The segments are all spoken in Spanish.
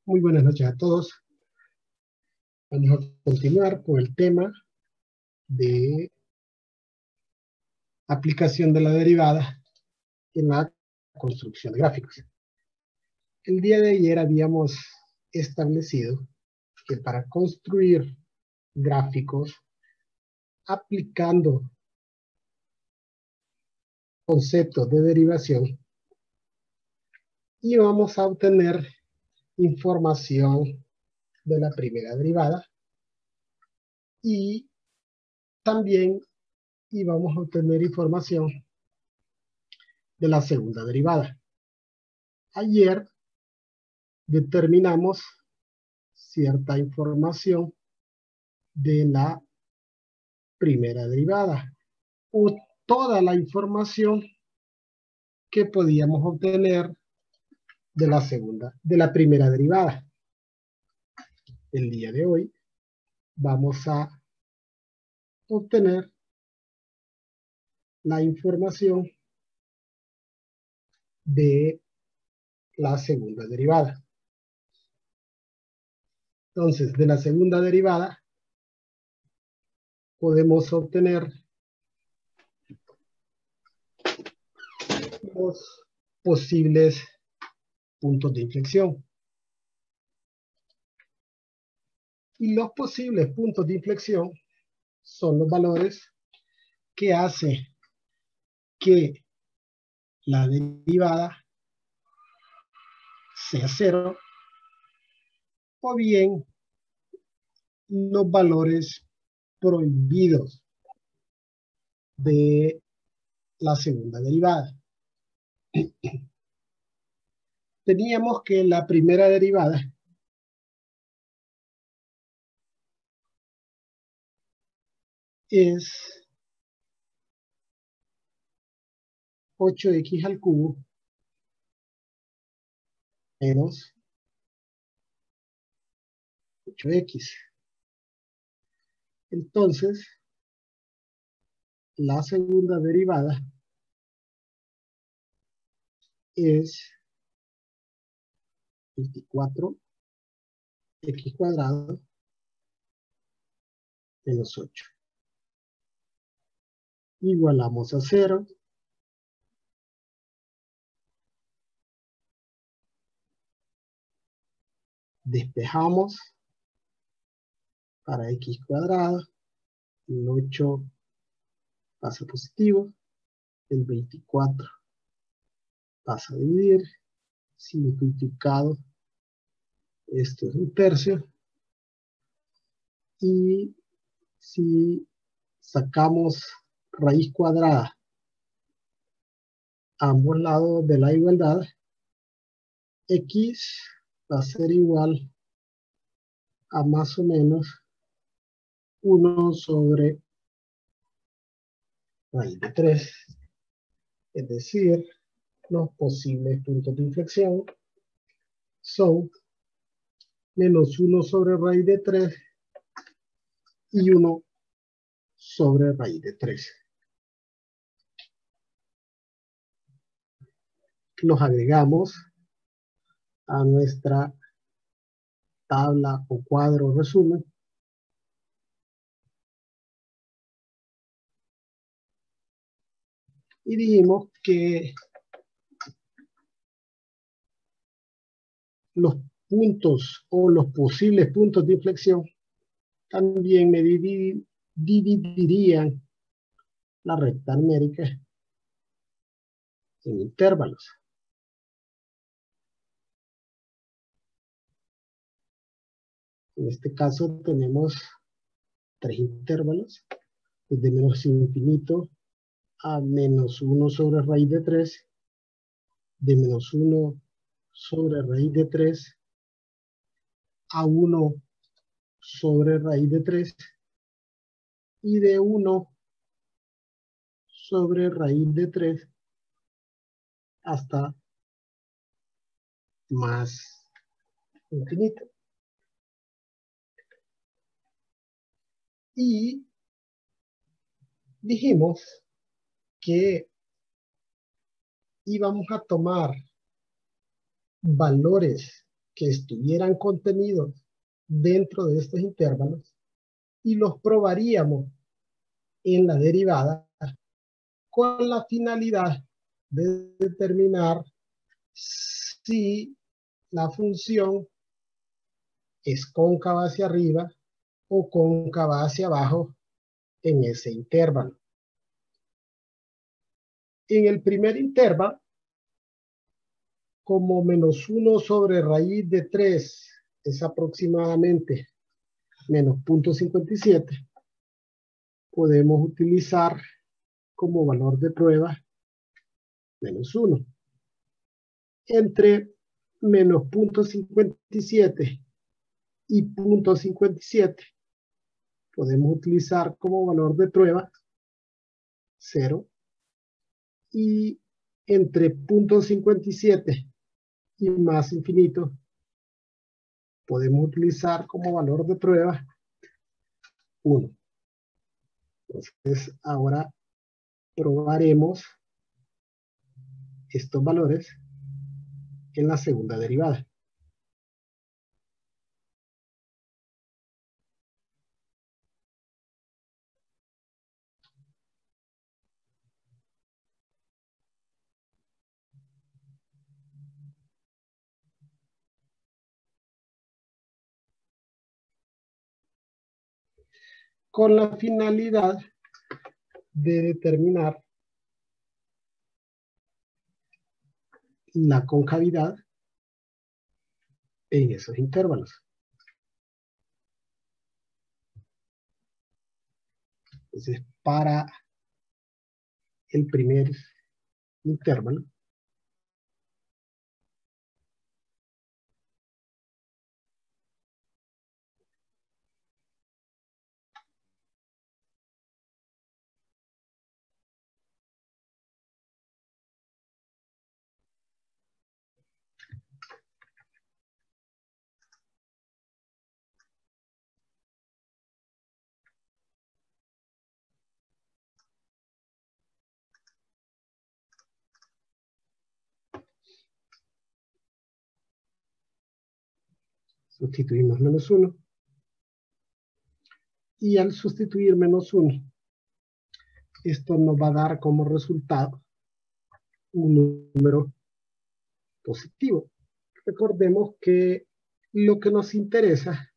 Muy buenas noches a todos. Vamos a continuar con el tema de aplicación de la derivada en la construcción de gráficos. El día de ayer habíamos establecido que para construir gráficos aplicando conceptos de derivación íbamos a obtener información de la primera derivada y también íbamos a obtener información de la segunda derivada. Ayer determinamos cierta información de la primera derivada o toda la información que podíamos obtener de la primera derivada. El día de hoy vamos a obtener la información de la segunda derivada. Entonces, de la segunda derivada podemos obtener los posibles puntos de inflexión. Y los posibles puntos de inflexión son los valores que hace que la derivada sea cero, o bien los valores prohibidos de la segunda derivada. Teníamos que la primera derivada es 8x al cubo menos 8x. Entonces, la segunda derivada es 24x cuadrado menos 8. Igualamos a 0. Despejamos para x cuadrado. El 8 pasa positivo. El 24 pasa a dividir. Simplificado, esto es 1/3. Y si sacamos raíz cuadrada a ambos lados de la igualdad, x va a ser igual a más o menos 1 sobre raíz de 3. Es decir, los posibles puntos de inflexión son menos 1 sobre raíz de 3 y 1 sobre raíz de 3. Los agregamos a nuestra tabla o cuadro resumen. Y dijimos que los puntos o los posibles puntos de inflexión también me dividirían la recta numérica en intervalos. En este caso tenemos 3 intervalos, desde menos infinito a menos 1 sobre raíz de 3, de menos 1 sobre raíz de 3 a 1 sobre raíz de 3 y de 1 sobre raíz de 3 hasta más infinito. Y dijimos que íbamos a tomar valores que estuvieran contenidos dentro de estos intervalos y los probaríamos en la derivada con la finalidad de determinar si la función es cóncava hacia arriba o cóncava hacia abajo en ese intervalo. En el primer intervalo, como menos 1 sobre raíz de 3 es aproximadamente menos 0.57, podemos utilizar como valor de prueba menos 1. Entre menos 0.57 y 0.57 podemos utilizar como valor de prueba 0. Y entre 0.57 y más infinito podemos utilizar como valor de prueba 1. Entonces ahora probaremos estos valores en la segunda derivada. Con la finalidad de determinar la concavidad en esos intervalos. Entonces, para el primer intervalo, sustituimos menos 1. Y al sustituir menos 1, esto nos va a dar como resultado un número positivo. Recordemos que lo que nos interesa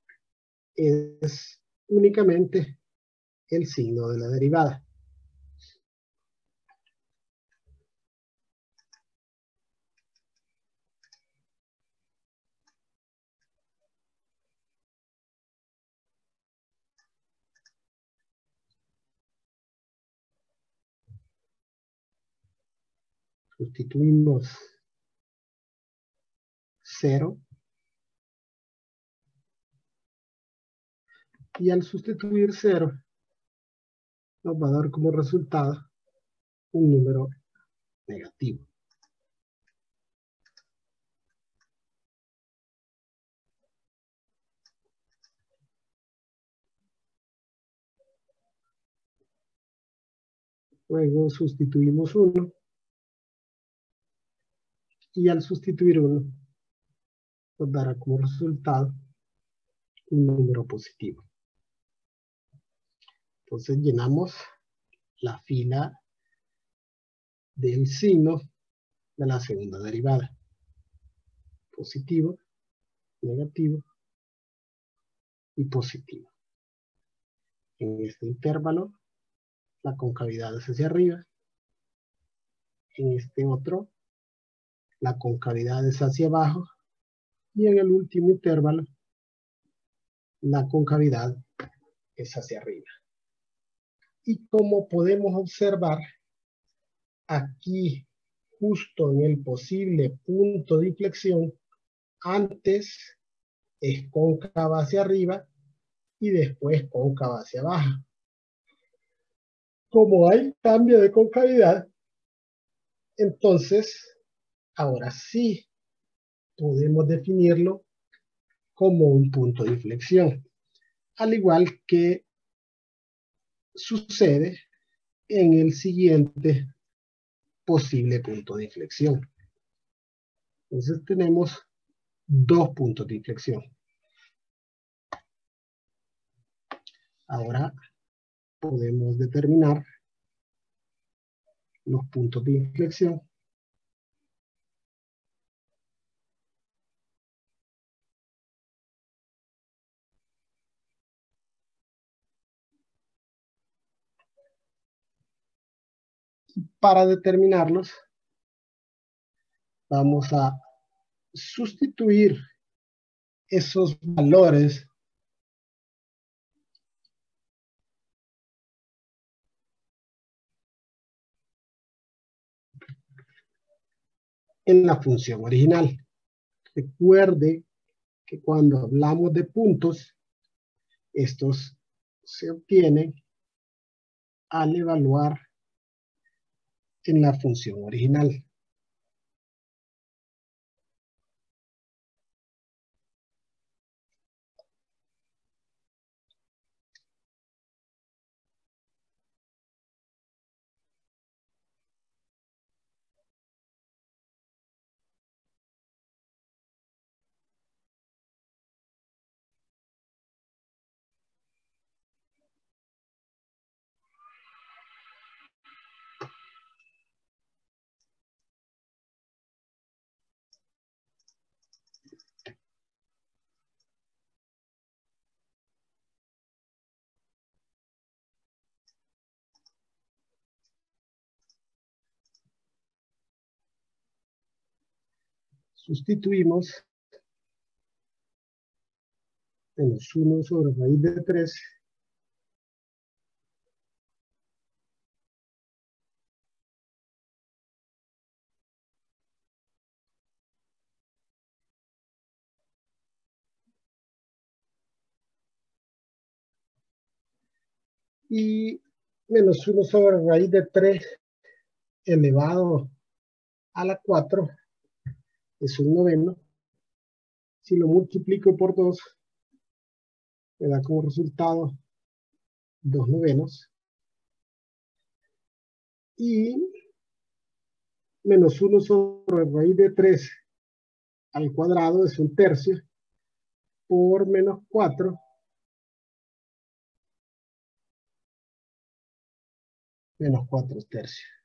es únicamente el signo de la derivada. Sustituimos 0. Y al sustituir 0, nos va a dar como resultado un número negativo. Luego sustituimos 1. Y al sustituir 1, nos dará como resultado un número positivo. Entonces llenamos la fila del signo de la segunda derivada. Positivo, negativo y positivo. En este intervalo, la concavidad es hacia arriba. En este otro, la concavidad es hacia abajo. Y en el último intervalo, la concavidad es hacia arriba. Y como podemos observar, aquí, justo en el posible punto de inflexión, antes es cóncava hacia arriba y después cóncava hacia abajo. Como hay cambio de concavidad, entonces, ahora sí podemos definirlo como un punto de inflexión, al igual que sucede en el siguiente posible punto de inflexión. Entonces tenemos 2 puntos de inflexión. Ahora podemos determinar los puntos de inflexión para determinarlos. Vamos a sustituir esos valores en la función original. Recuerde que cuando hablamos de puntos, estos se obtienen al evaluar en la función original. Sustituimos menos 1 sobre raíz de 3 y menos 1 sobre raíz de 3 elevado a la 4 es un noveno. Si lo multiplico por 2, me da como resultado 2 novenos. Y menos 1 sobre raíz de 3 al cuadrado es un tercio por menos 4 menos 4 tercios.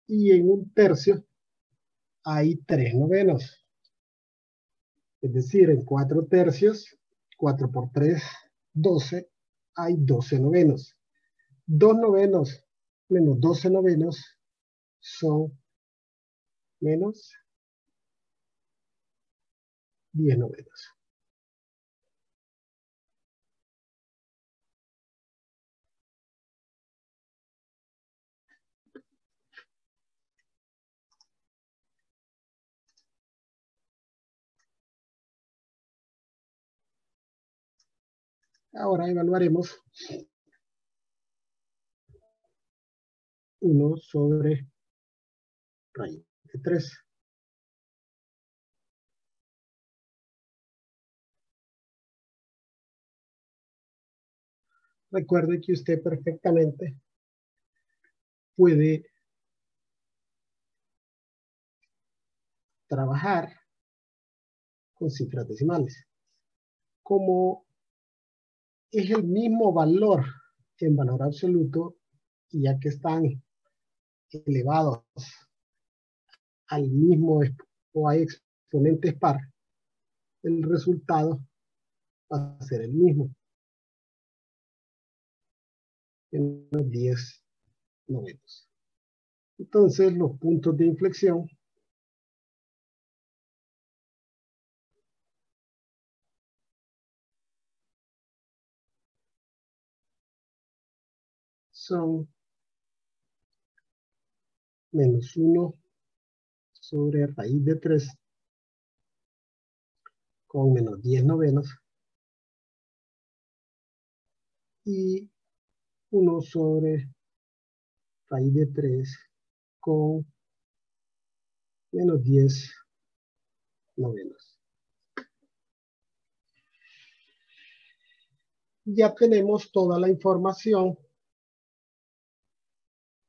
Y en un tercio hay 3 novenos. Es decir, en 4 tercios, 4 por 3, 12, hay 12 novenos. 2 novenos menos 12 novenos son menos 10 novenos. Ahora evaluaremos 1 sobre raíz de 3. Recuerde que usted perfectamente puede trabajar con cifras decimales. Como es el mismo valor en valor absoluto, y ya que están elevados al mismo o hay exponentes par, el resultado va a ser el mismo. Menos 10 novenos. Entonces los puntos de inflexión son menos 1 sobre raíz de 3 con menos 10 novenos y 1 sobre raíz de 3 con menos 10 novenos. Ya tenemos toda la información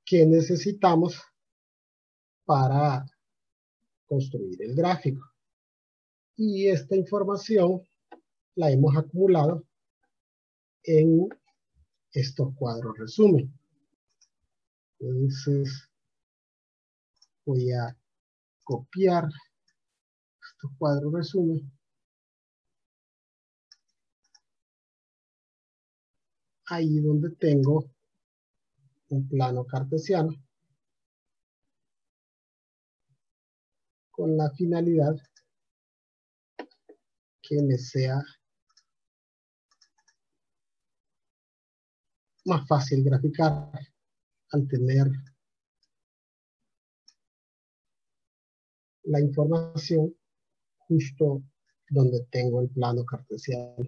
que necesitamos para construir el gráfico. Y esta información la hemos acumulado en estos cuadros resumen. Entonces voy a copiar estos cuadros resumen ahí donde tengo un plano cartesiano con la finalidad que me sea más fácil graficar al tener la información justo donde tengo el plano cartesiano.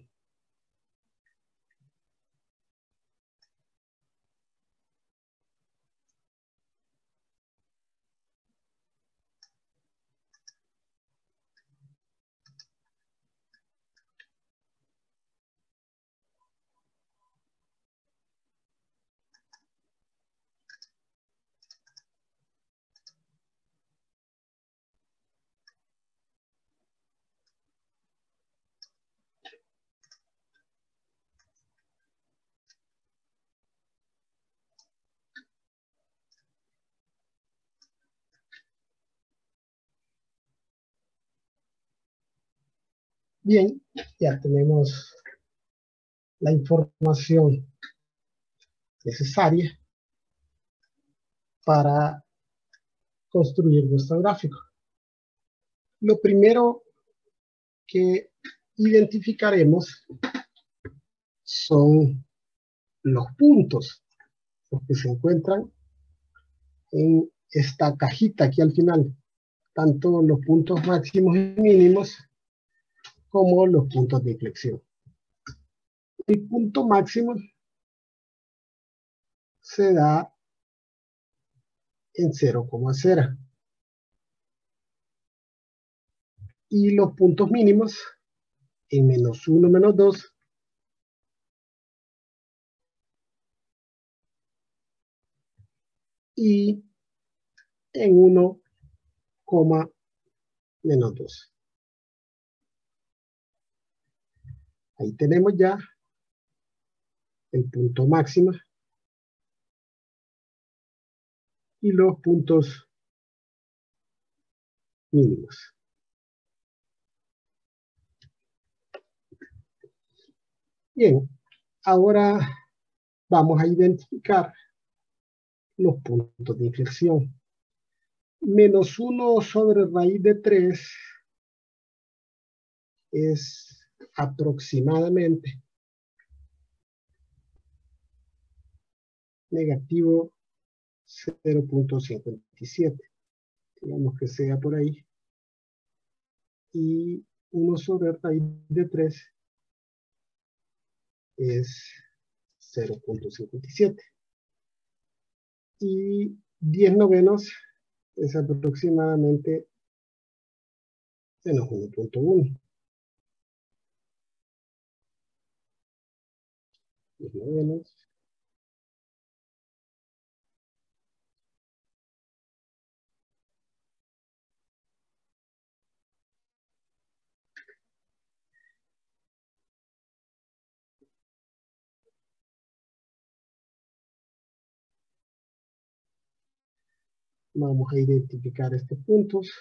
Bien, ya tenemos la información necesaria para construir nuestro gráfico. Lo primero que identificaremos son los puntos, los que se encuentran en esta cajita aquí al final, tanto los puntos máximos y mínimos como los puntos de inflexión. El punto máximo se da en 0,0 y los puntos mínimos en -1, -2 y en 1, -2. Ahí tenemos ya el punto máximo y los puntos mínimos. Bien, ahora vamos a identificar los puntos de inflexión. -1 sobre raíz de 3 es aproximadamente negativo 0,57. Digamos que sea por ahí. Y 1 sobre raíz de 3 es 0,57. Y 10 novenos es aproximadamente menos 1,1. 10 novenos. Vamos a identificar estos puntos.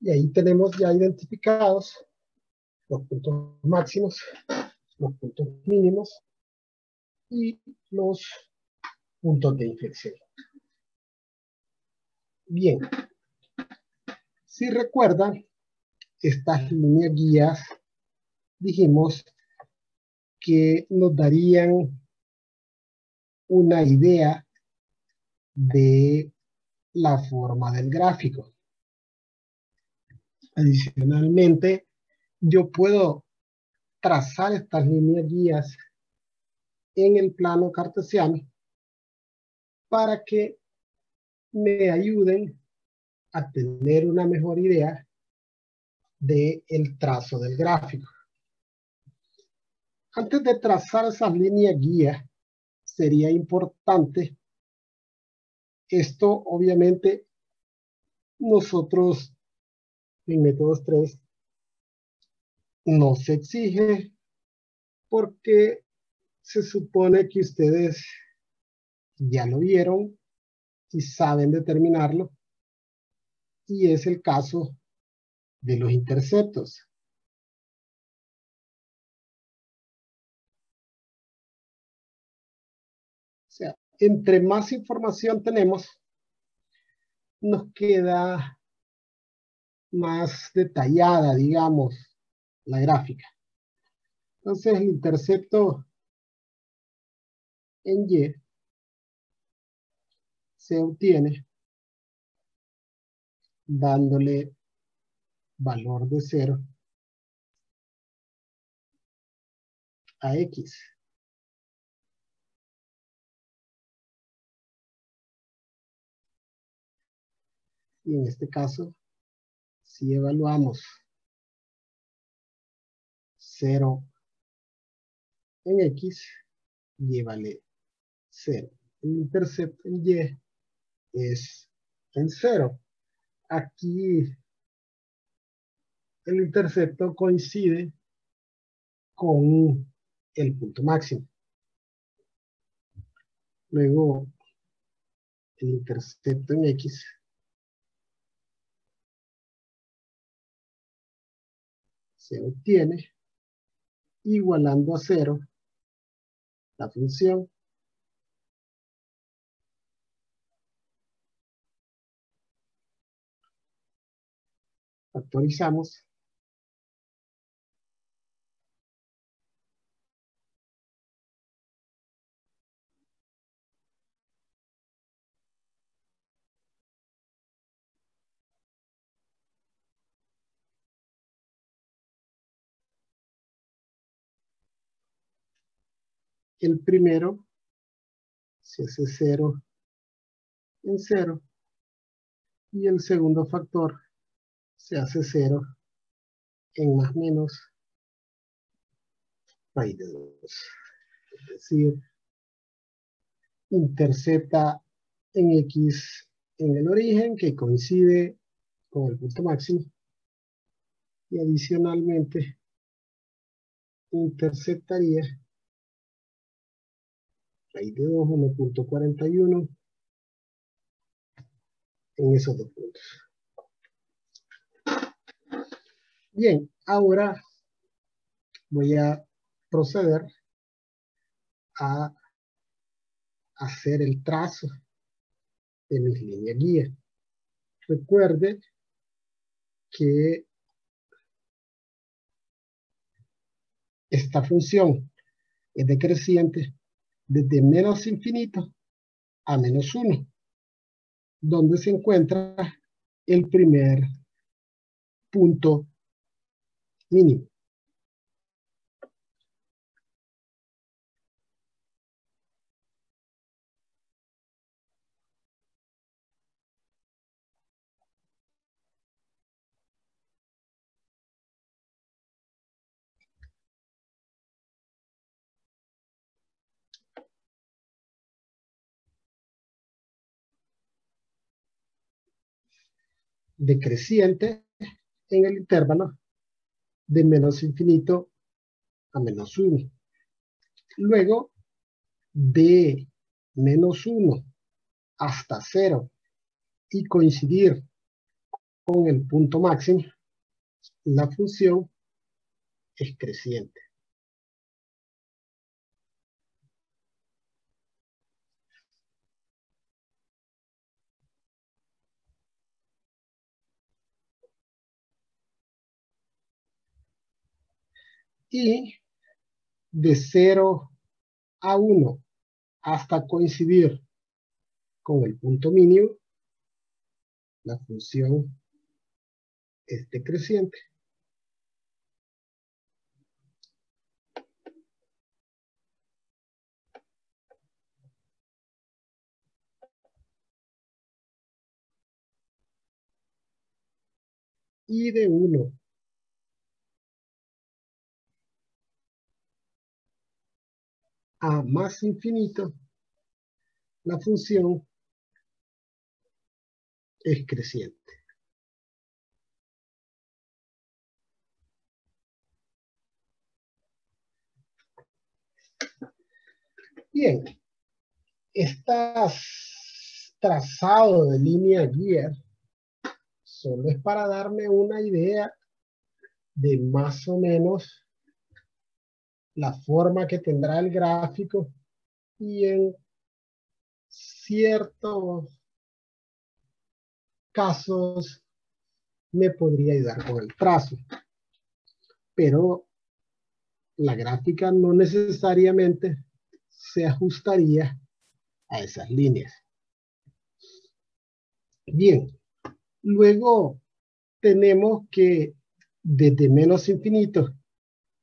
Y ahí tenemos ya identificados los puntos máximos, los puntos mínimos y los puntos de inflexión. Bien, si recuerdan, estas líneas guías dijimos que nos darían una idea de la forma del gráfico. Adicionalmente, yo puedo trazar estas líneas guías en el plano cartesiano para que me ayuden a tener una mejor idea del trazo del gráfico. Antes de trazar esas líneas guías, sería importante, esto obviamente nosotros en métodos 3 no se exige porque se supone que ustedes ya lo vieron y saben determinarlo, y es el caso de los interceptos. O sea, entre más información tenemos, nos queda más detallada, digamos, la gráfica. Entonces, el intercepto en Y se obtiene dándole valor de 0 a X. Y en este caso, si evaluamos 0 en X, Y vale 0. El intercepto en Y es en 0. Aquí el intercepto coincide con el punto máximo. Luego, el intercepto en X se obtiene igualando a 0 la función factorizamos el primero se hace 0 en 0 y el segundo factor se hace 0 en más menos raíz de 2. Es decir, intercepta en X en el origen que coincide con el punto máximo y adicionalmente interceptaría raíz de 2, 1.41 en esos dos puntos. Bien, ahora voy a proceder a hacer el trazo de mis líneas guía. Recuerde que esta función es decreciente desde menos infinito a menos 1, donde se encuentra el primer punto mínimo. Decreciente en el intervalo de menos infinito a menos 1. Luego, de menos 1 hasta 0 y coincidir con el punto máximo, la función es creciente. Y de 0 a 1 hasta coincidir con el punto mínimo, la función es decreciente. Y de 1 a más infinito, la función es creciente. Bien, estas trazado de línea guía solo es para darme una idea de más o menos la forma que tendrá el gráfico y en ciertos casos me podría ayudar con el trazo, pero la gráfica no necesariamente se ajustaría a esas líneas. Bien, luego tenemos que desde menos infinito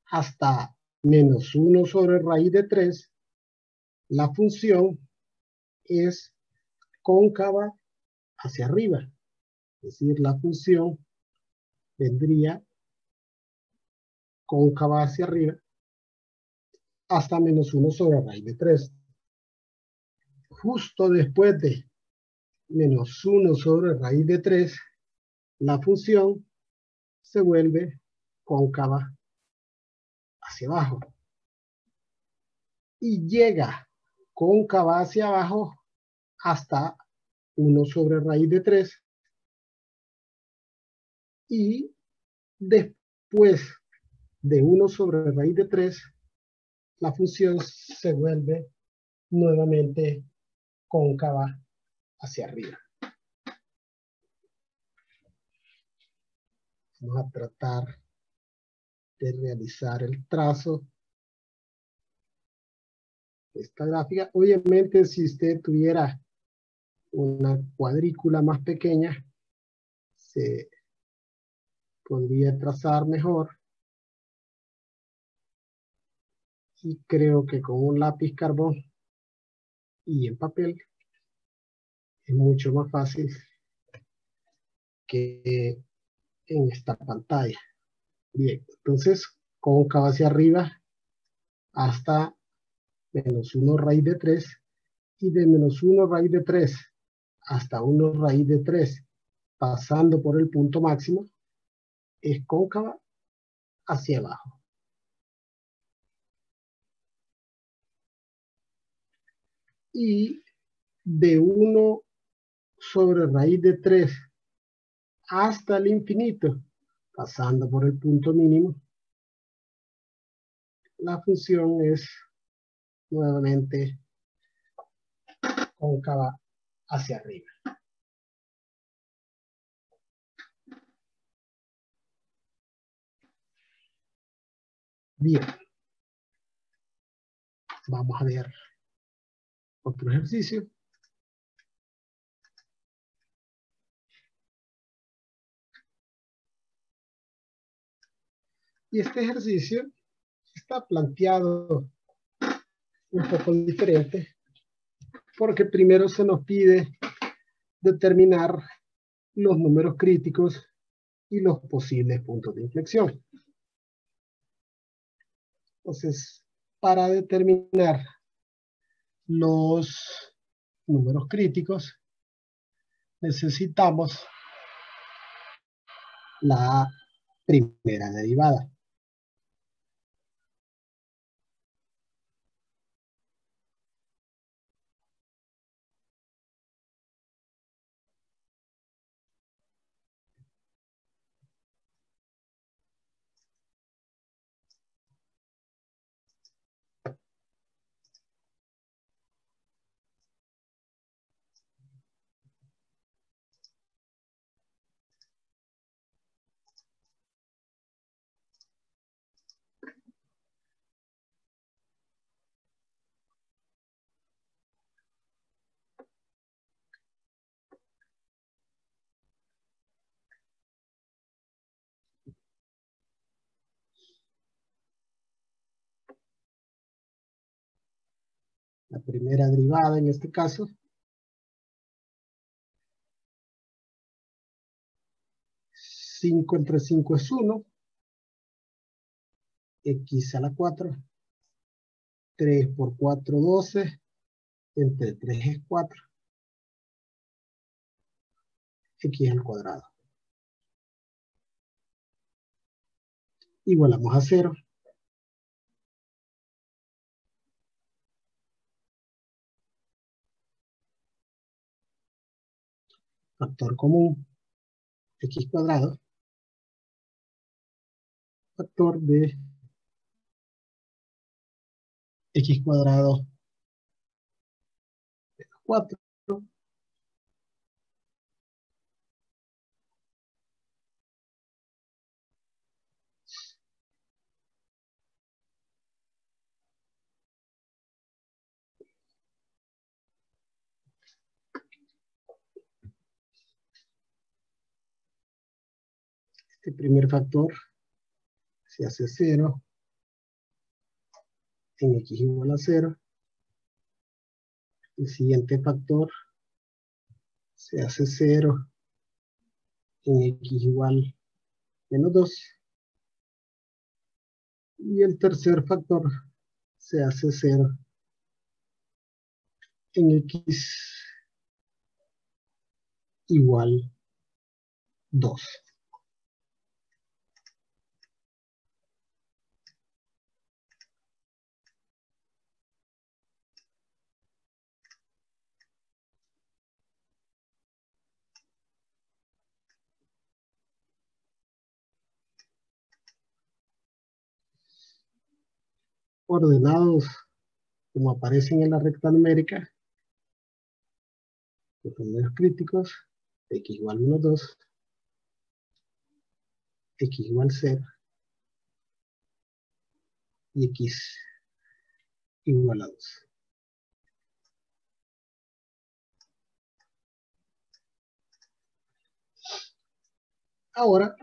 hasta menos 1 sobre raíz de 3, la función es cóncava hacia arriba. Es decir, la función vendría cóncava hacia arriba hasta menos 1 sobre raíz de 3. Justo después de menos 1 sobre raíz de 3, la función se vuelve cóncava hacia abajo. Y llega cóncava hacia abajo hasta 1 sobre raíz de 3. Y después de 1 sobre raíz de 3, la función se vuelve nuevamente cóncava hacia arriba. Vamos a tratar de realizar el trazo de esta gráfica. Obviamente, si usted tuviera una cuadrícula más pequeña, se podría trazar mejor. Y creo que con un lápiz carbón y en papel es mucho más fácil que en esta pantalla. Bien, entonces cóncava hacia arriba hasta menos 1 raíz de 3, y de menos 1 raíz de 3 hasta 1 raíz de 3, pasando por el punto máximo, es cóncava hacia abajo. Y de 1 sobre raíz de 3 hasta el infinito, pasando por el punto mínimo, la función es nuevamente cóncava hacia arriba. Bien, vamos a ver otro ejercicio. Y este ejercicio está planteado un poco diferente, porque primero se nos pide determinar los números críticos y los posibles puntos de inflexión. Entonces, para determinar los números críticos, necesitamos la primera derivada. primera derivada en este caso. 5 entre 5 es 1. X a la 4. 3 por 4, 12. Entre 3 es 4. X al cuadrado. Igualamos a 0. Factor común. X cuadrado. Factor de X cuadrado menos 4. Este primer factor se hace 0 en X igual a 0. El siguiente factor se hace 0 en X igual a menos 2. Y el tercer factor se hace 0 en X igual a 2. Ordenados como aparecen en la recta numérica, los números críticos, X igual a menos 2, X igual a 0 y X igual a 2. Ahora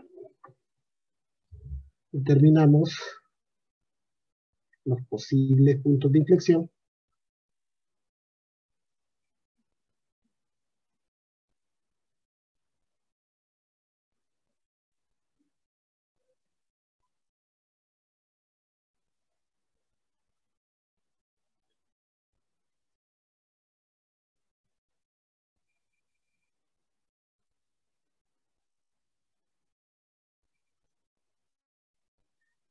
determinamos los posibles puntos de inflexión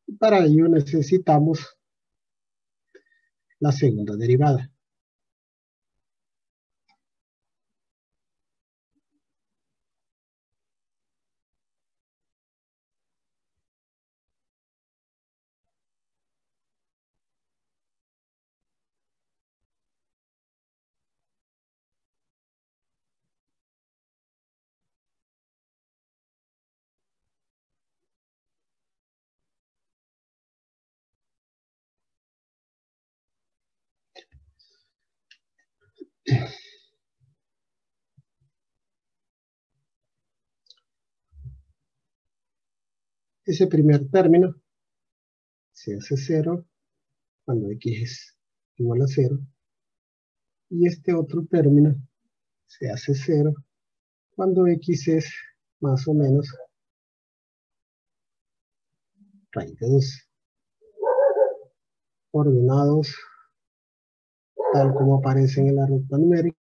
y para ello necesitamos la segunda derivada. Ese primer término se hace 0 cuando X es igual a 0. Y este otro término se hace 0 cuando X es más o menos raíz de 2. Ordenados tal como aparecen en la recta numérica,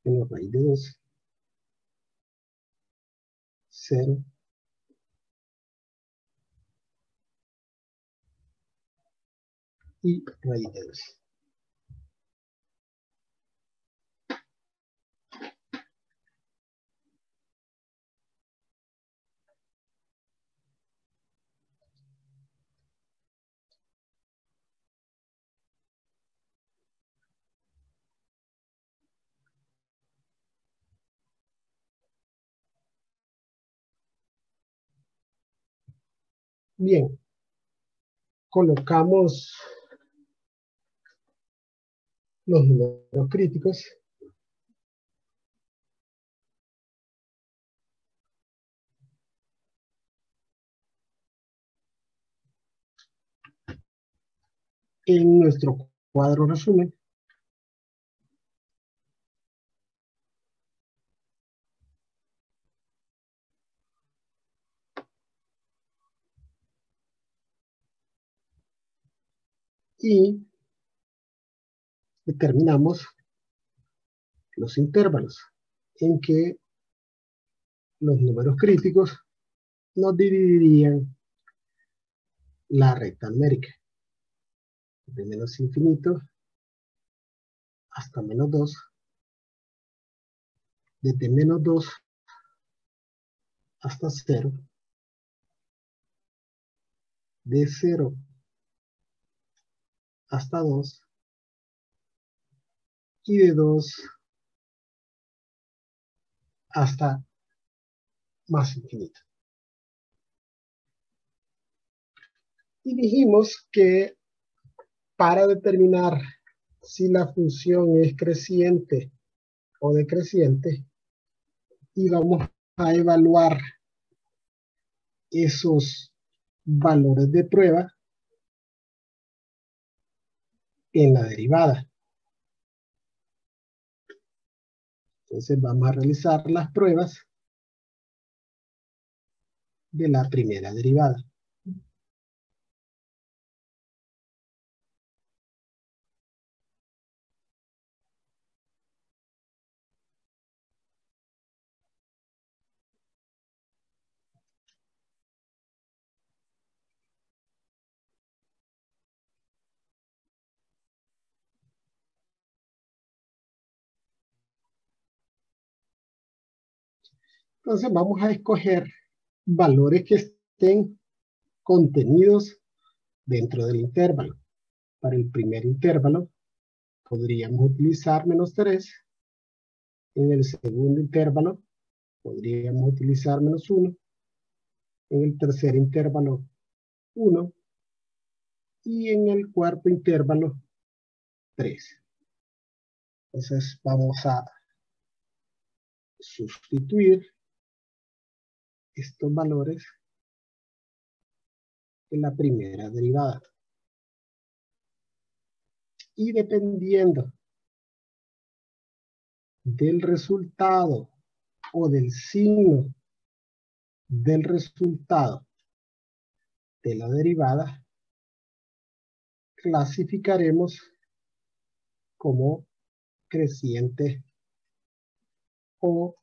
en la raíz de 2, 0, y raíz de 2. Bien, colocamos los números críticos. en nuestro cuadro resumen, y determinamos los intervalos en que los números críticos nos dividirían la recta numérica de menos infinito hasta menos 2, desde menos 2 hasta 0, de 0 hasta 2 y de 2 hasta más infinito. Y dijimos que para determinar si la función es creciente o decreciente, íbamos a evaluar esos valores de prueba en la derivada. Entonces vamos a realizar las pruebas de la primera derivada. Entonces vamos a escoger valores que estén contenidos dentro del intervalo. Para el primer intervalo podríamos utilizar menos 3. En el segundo intervalo podríamos utilizar menos 1. En el tercer intervalo 1. Y en el cuarto intervalo 3. Entonces vamos a sustituir estos valores en la primera derivada. Y dependiendo del resultado o del signo del resultado de la derivada, clasificaremos como creciente o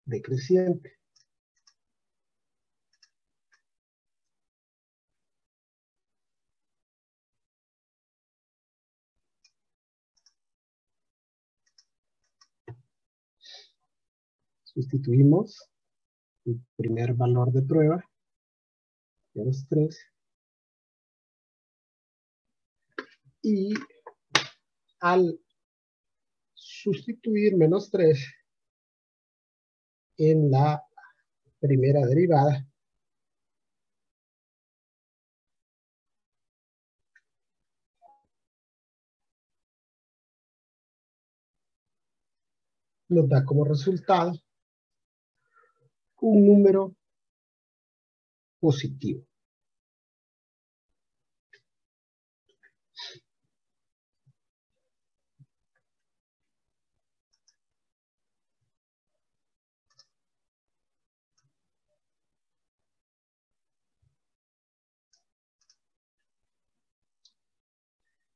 decreciente. Sustituimos el primer valor de prueba, menos 3, y al sustituir menos 3 en la primera derivada, nos da como resultado un número positivo.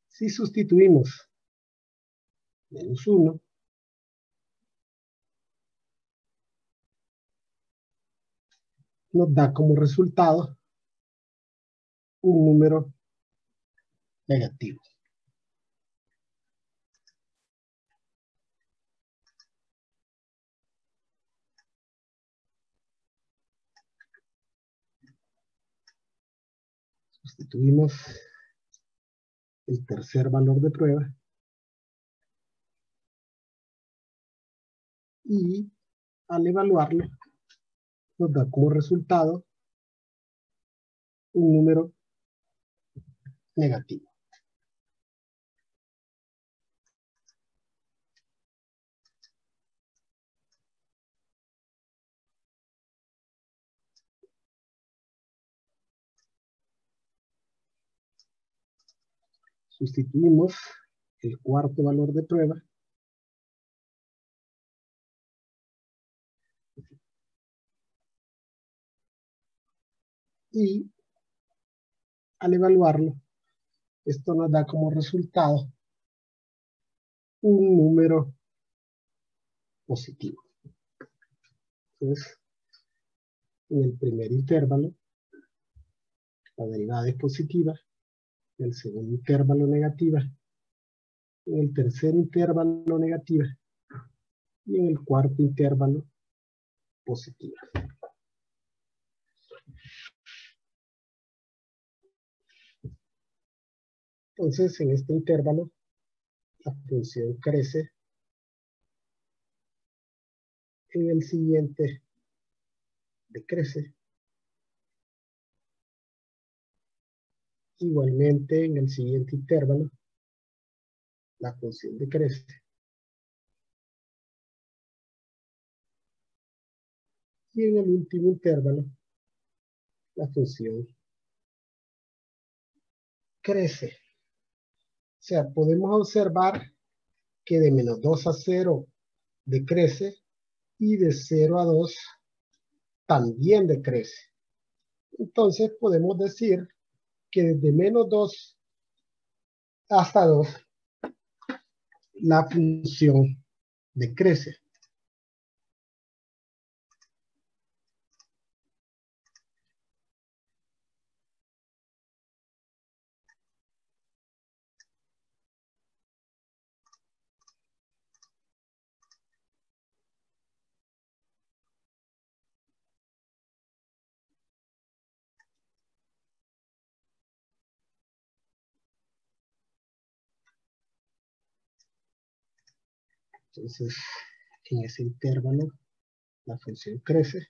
Si sustituimos menos 1, nos da como resultado un número negativo. Sustituimos el tercer valor de prueba y al evaluarlo nos da como resultado un número negativo. Sustituimos el cuarto valor de prueba y al evaluarlo, esto nos da como resultado un número positivo. Entonces, en el primer intervalo, la derivada es positiva, en el segundo intervalo negativa, en el tercer intervalo negativa y en el cuarto intervalo positiva. Entonces, en este intervalo, la función crece. En el siguiente, decrece. Igualmente, en el siguiente intervalo, la función decrece. Y en el último intervalo, la función crece. O sea, podemos observar que de menos 2 a 0 decrece y de 0 a 2 también decrece. Entonces podemos decir que desde menos 2 hasta 2 la función decrece. Entonces, en ese intervalo, la función crece.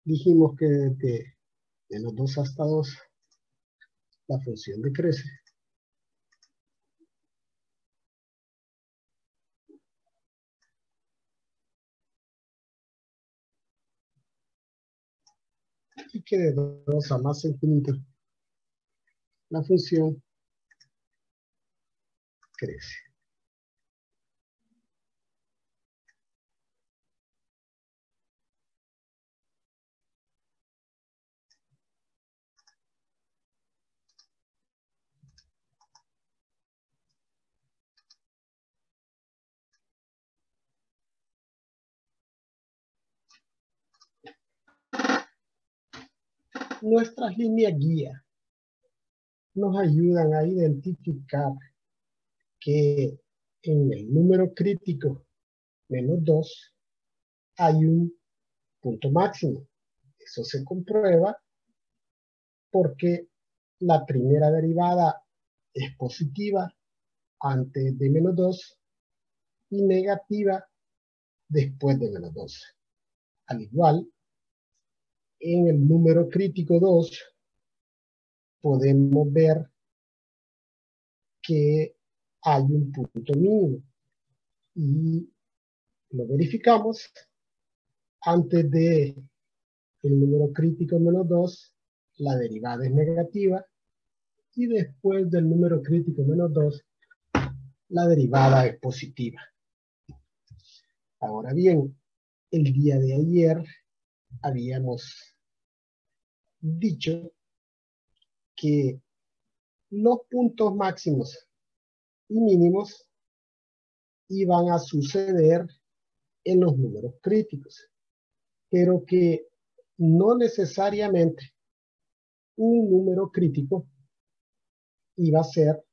Dijimos que desde menos 2 hasta 2, la función decrece. Y que de 2 a más infinito, la función crece. Nuestras líneas guía nos ayudan a identificar que en el número crítico menos 2 hay un punto máximo. Eso se comprueba porque la primera derivada es positiva antes de menos 2 y negativa después de menos 2. Al igual, en el número crítico 2 podemos ver que hay un punto mínimo y lo verificamos antes de el número crítico menos 2, la derivada es negativa y después del número crítico menos 2, la derivada es positiva. Ahora bien, el día de ayer habíamos dicho que los puntos máximos y mínimos iban a suceder en los números críticos, pero que no necesariamente un número crítico iba a ser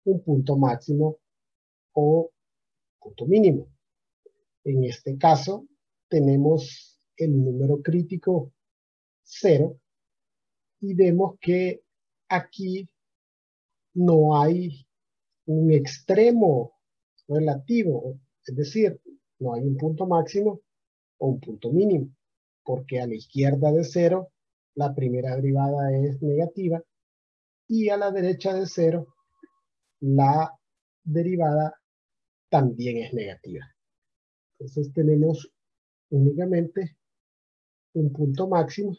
un punto máximo o punto mínimo. En este caso, tenemos el número crítico 0 y vemos que aquí no hay un extremo relativo, es decir, no hay un punto máximo o un punto mínimo, porque a la izquierda de 0 la primera derivada es negativa y a la derecha de 0 la derivada también es negativa. Entonces tenemos únicamente un punto máximo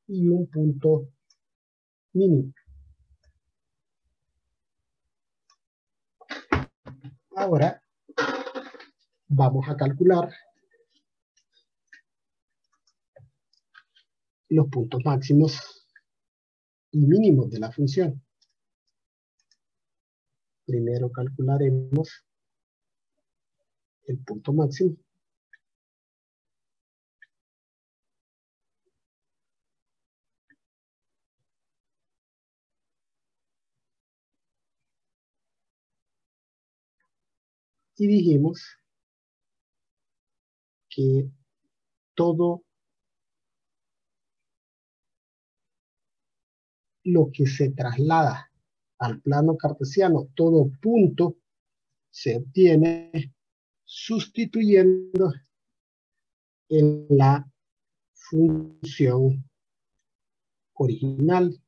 y un punto mínimo. Ahora vamos a calcular los puntos máximos y mínimos de la función. Primero calcularemos el punto máximo. Y dijimos que todo lo que se traslada al plano cartesiano, todo punto se obtiene sustituyendo en la función original.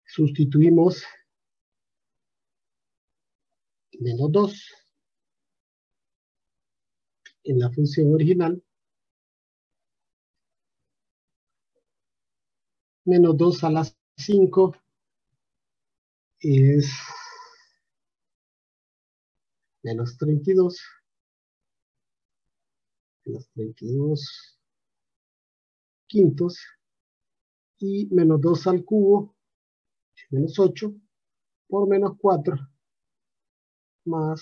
Sustituimos menos 2 en la función original. Menos 2 a la 5 es menos 32. Menos 32 quintos. Y menos 2 al cubo es menos 8 por menos 4 más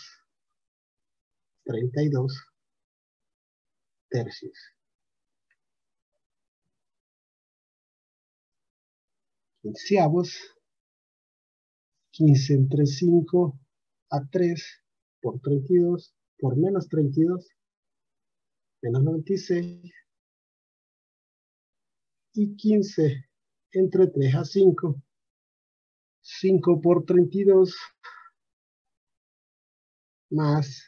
32 tercios. Quinceavos. 15 entre 5 a 3 por 32 por menos 32, menos 96. Y 15 entre 3 a 5, 5 por 32 más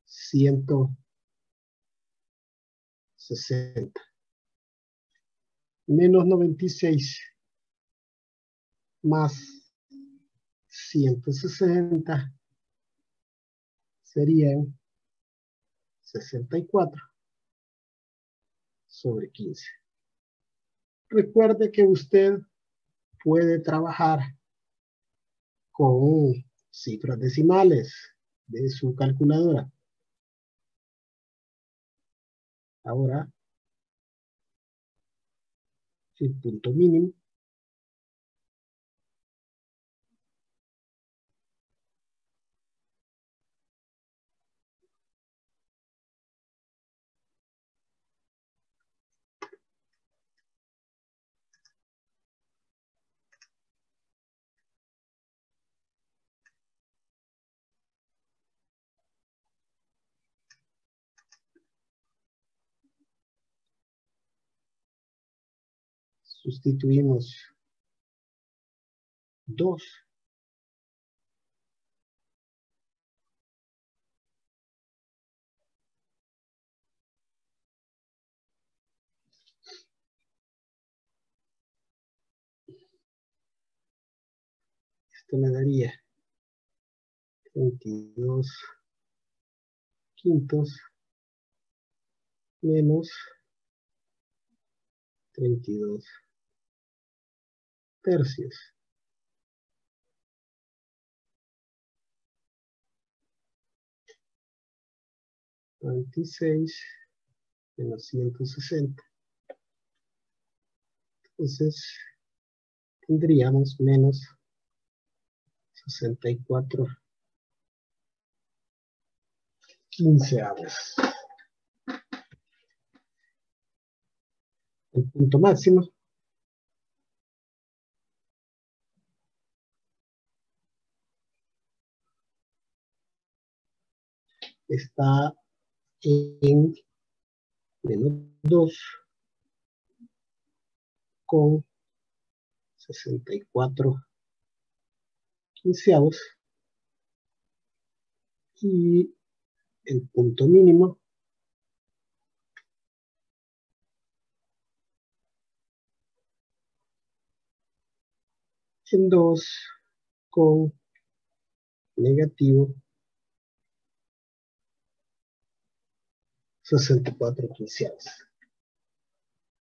160. Menos 96 más 160 serían 64 sobre 15. Recuerde que usted puede trabajar con cifras decimales de su calculadora. Ahora, el punto mínimo sustituimos 2 esto me daría 22 quintos menos 32 tercios. 26 menos 160. Entonces, tendríamos menos 64 quinceavos. El punto máximo está en menos 2 con 64 quinceavos y el punto mínimo en 2 con negativo 64 quinceavos.